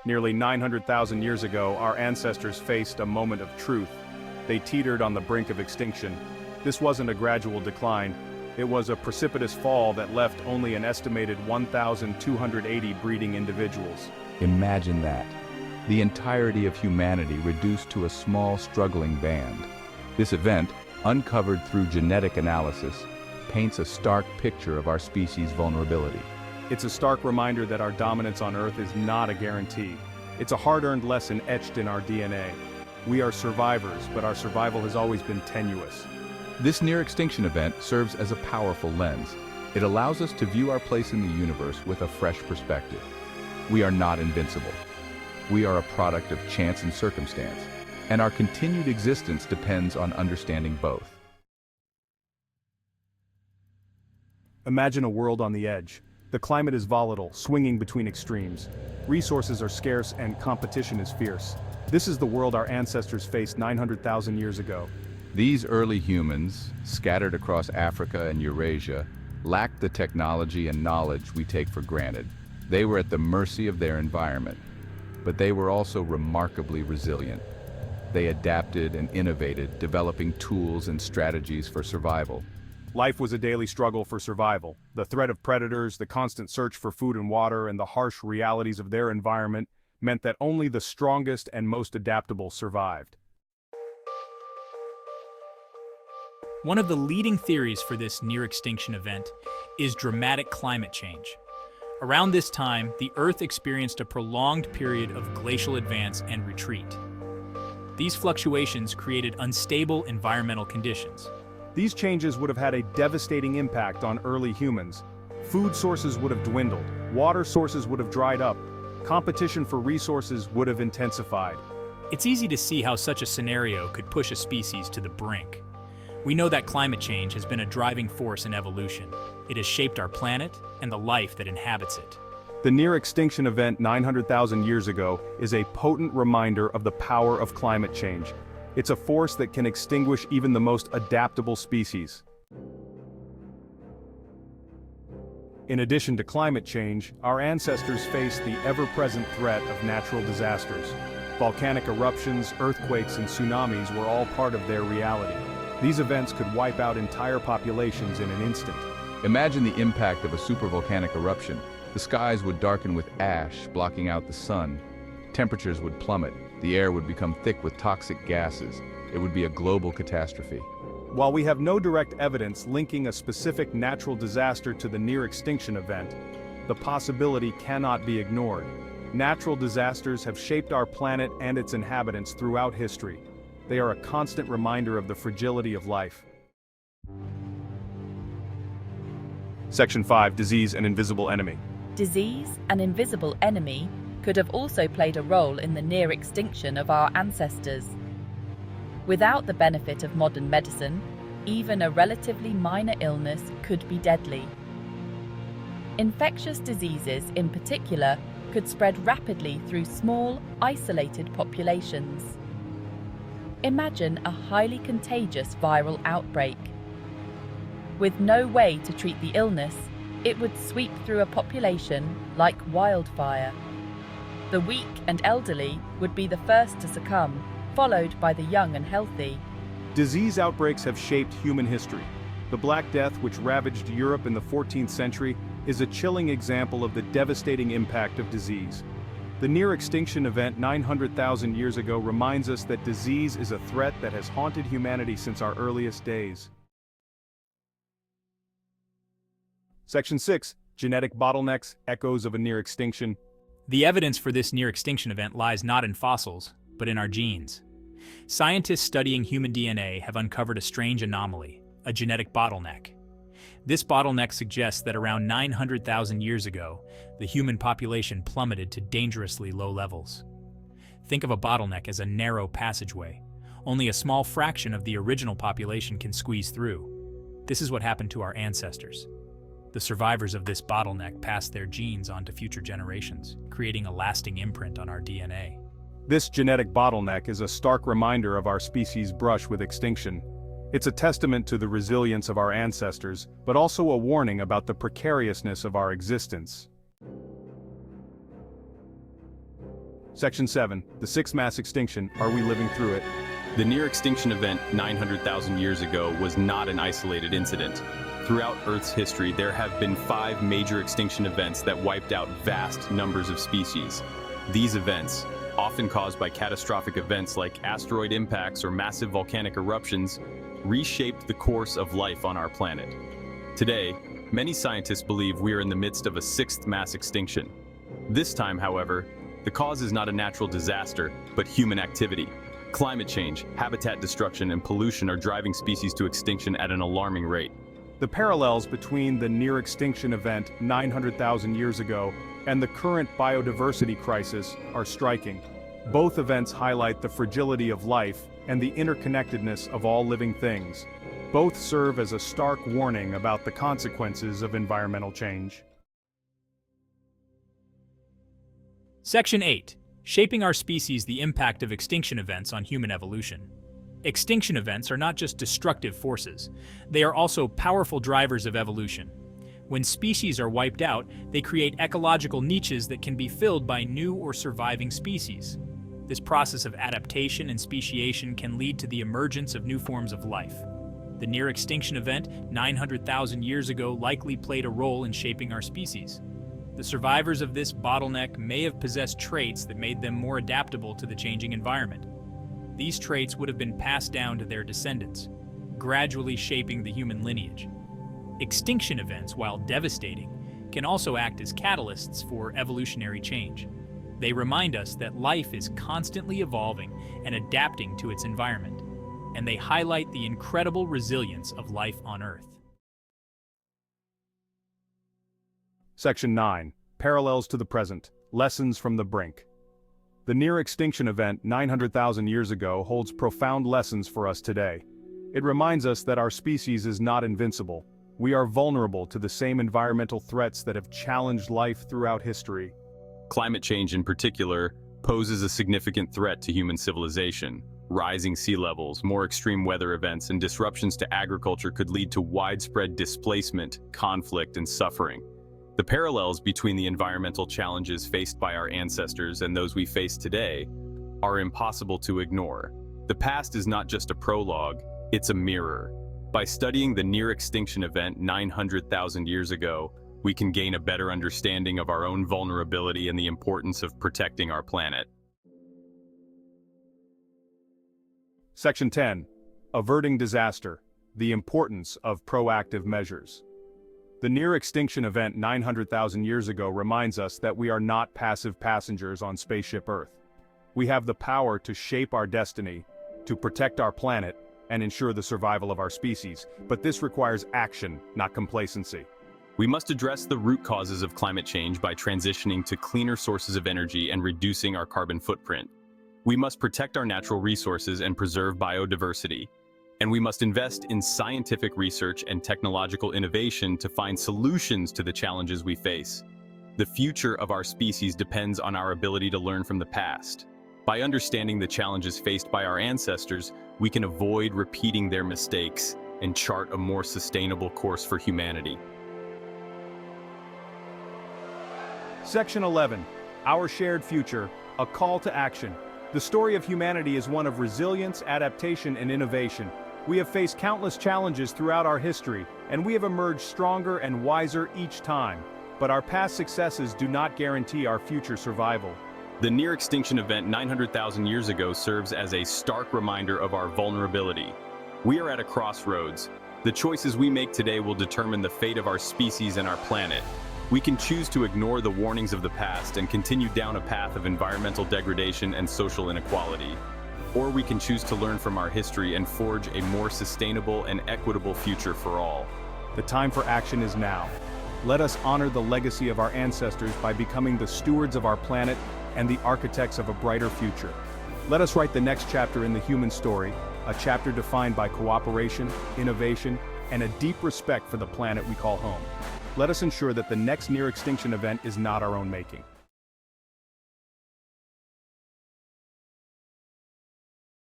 Nearly 900,000 years ago, our ancestors faced a moment of truth. They teetered on the brink of extinction. This wasn't a gradual decline. It was a precipitous fall that left only an estimated 1,280 breeding individuals. Imagine that. The entirety of humanity reduced to a small, struggling band. This event, uncovered through genetic analysis, paints a stark picture of our species' vulnerability. It's a stark reminder that our dominance on Earth is not a guarantee. It's a hard-earned lesson etched in our DNA. We are survivors, but our survival has always been tenuous. This near-extinction event serves as a powerful lens. It allows us to view our place in the universe with a fresh perspective. We are not invincible. We are a product of chance and circumstance, and our continued existence depends on understanding both. Imagine a world on the edge. The climate is volatile, swinging between extremes. Resources are scarce and competition is fierce. This is the world our ancestors faced 900,000 years ago. These early humans, scattered across Africa and Eurasia, lacked the technology and knowledge we take for granted. They were at the mercy of their environment, but they were also remarkably resilient. They adapted and innovated, developing tools and strategies for survival. Life was a daily struggle for survival. The threat of predators, the constant search for food and water, and the harsh realities of their environment meant that only the strongest and most adaptable survived. One of the leading theories for this near-extinction event is dramatic climate change. Around this time, the Earth experienced a prolonged period of glacial advance and retreat. These fluctuations created unstable environmental conditions. These changes would have had a devastating impact on early humans. Food sources would have dwindled, water sources would have dried up, competition for resources would have intensified. It's easy to see how such a scenario could push a species to the brink. We know that climate change has been a driving force in evolution. It has shaped our planet and the life that inhabits it. The near-extinction event 900,000 years ago is a potent reminder of the power of climate change. It's a force that can extinguish even the most adaptable species. In addition to climate change, our ancestors faced the ever-present threat of natural disasters. Volcanic eruptions, earthquakes, and tsunamis were all part of their reality. These events could wipe out entire populations in an instant. Imagine the impact of a supervolcanic eruption. The skies would darken with ash, blocking out the sun. Temperatures would plummet. The air would become thick with toxic gases. It would be a global catastrophe. While we have no direct evidence linking a specific natural disaster to the near-extinction event, the possibility cannot be ignored. Natural disasters have shaped our planet and its inhabitants throughout history. They are a constant reminder of the fragility of life. Section 5. Disease and invisible enemy. Disease, an invisible enemy, could have also played a role in the near extinction of our ancestors. Without the benefit of modern medicine, even a relatively minor illness could be deadly. Infectious diseases, in particular, could spread rapidly through small, isolated populations. Imagine a highly contagious viral outbreak. With no way to treat the illness, it would sweep through a population like wildfire. The weak and elderly would be the first to succumb, followed by the young and healthy. Disease outbreaks have shaped human history. The Black Death, which ravaged Europe in the 14th century, is a chilling example of the devastating impact of disease. The near-extinction event 900,000 years ago reminds us that disease is a threat that has haunted humanity since our earliest days. Section 6. Genetic bottlenecks, echoes of a near-extinction. The evidence for this near-extinction event lies not in fossils, but in our genes. Scientists studying human DNA have uncovered a strange anomaly, a genetic bottleneck. This bottleneck suggests that around 900,000 years ago, the human population plummeted to dangerously low levels. Think of a bottleneck as a narrow passageway. Only a small fraction of the original population can squeeze through. This is what happened to our ancestors. The survivors of this bottleneck passed their genes on to future generations, creating a lasting imprint on our DNA. This genetic bottleneck is a stark reminder of our species' brush with extinction. It's a testament to the resilience of our ancestors, but also a warning about the precariousness of our existence. Section 7, the sixth mass extinction, are we living through it? The near-extinction event 900,000 years ago was not an isolated incident. Throughout Earth's history, there have been 5 major extinction events that wiped out vast numbers of species. These events, often caused by catastrophic events like asteroid impacts or massive volcanic eruptions, reshaped the course of life on our planet. Today, many scientists believe we are in the midst of a 6th mass extinction. This time, however, the cause is not a natural disaster, but human activity. Climate change, habitat destruction, and pollution are driving species to extinction at an alarming rate. The parallels between the near-extinction event 900,000 years ago and the current biodiversity crisis are striking. Both events highlight the fragility of life and the interconnectedness of all living things. Both serve as a stark warning about the consequences of environmental change. Section 8. Shaping our species: the impact of extinction events on human evolution. Extinction events are not just destructive forces, they are also powerful drivers of evolution. When species are wiped out, they create ecological niches that can be filled by new or surviving species. This process of adaptation and speciation can lead to the emergence of new forms of life. The near-extinction event 900,000 years ago likely played a role in shaping our species. The survivors of this bottleneck may have possessed traits that made them more adaptable to the changing environment. These traits would have been passed down to their descendants, gradually shaping the human lineage. Extinction events, while devastating, can also act as catalysts for evolutionary change. They remind us that life is constantly evolving and adapting to its environment, and they highlight the incredible resilience of life on Earth. Section 9. Parallels to the present. Lessons from the Brink. The near-extinction event 900,000 years ago holds profound lessons for us today. It reminds us that our species is not invincible. We are vulnerable to the same environmental threats that have challenged life throughout history. Climate change in particular poses a significant threat to human civilization. Rising sea levels, more extreme weather events, and disruptions to agriculture could lead to widespread displacement, conflict, and suffering. The parallels between the environmental challenges faced by our ancestors and those we face today are impossible to ignore. The past is not just a prologue, it's a mirror. By studying the near-extinction event 900,000 years ago, we can gain a better understanding of our own vulnerability and the importance of protecting our planet. Section 10. Averting disaster. The importance of proactive measures. The near-extinction event 900,000 years ago reminds us that we are not passive passengers on spaceship Earth. We have the power to shape our destiny, to protect our planet, and ensure the survival of our species, but this requires action, not complacency. We must address the root causes of climate change by transitioning to cleaner sources of energy and reducing our carbon footprint. We must protect our natural resources and preserve biodiversity. And we must invest in scientific research and technological innovation to find solutions to the challenges we face. The future of our species depends on our ability to learn from the past. By understanding the challenges faced by our ancestors, we can avoid repeating their mistakes and chart a more sustainable course for humanity. Section 11. Our shared future, a call to action. The story of humanity is one of resilience, adaptation, and innovation. We have faced countless challenges throughout our history, and we have emerged stronger and wiser each time. But our past successes do not guarantee our future survival. The near-extinction event 900,000 years ago serves as a stark reminder of our vulnerability. We are at a crossroads. The choices we make today will determine the fate of our species and our planet. We can choose to ignore the warnings of the past and continue down a path of environmental degradation and social inequality. Or we can choose to learn from our history and forge a more sustainable and equitable future for all. The time for action is now. Let us honor the legacy of our ancestors by becoming the stewards of our planet and the architects of a brighter future. Let us write the next chapter in the human story, a chapter defined by cooperation, innovation, and a deep respect for the planet we call home. Let us ensure that the next near-extinction event is not our own making.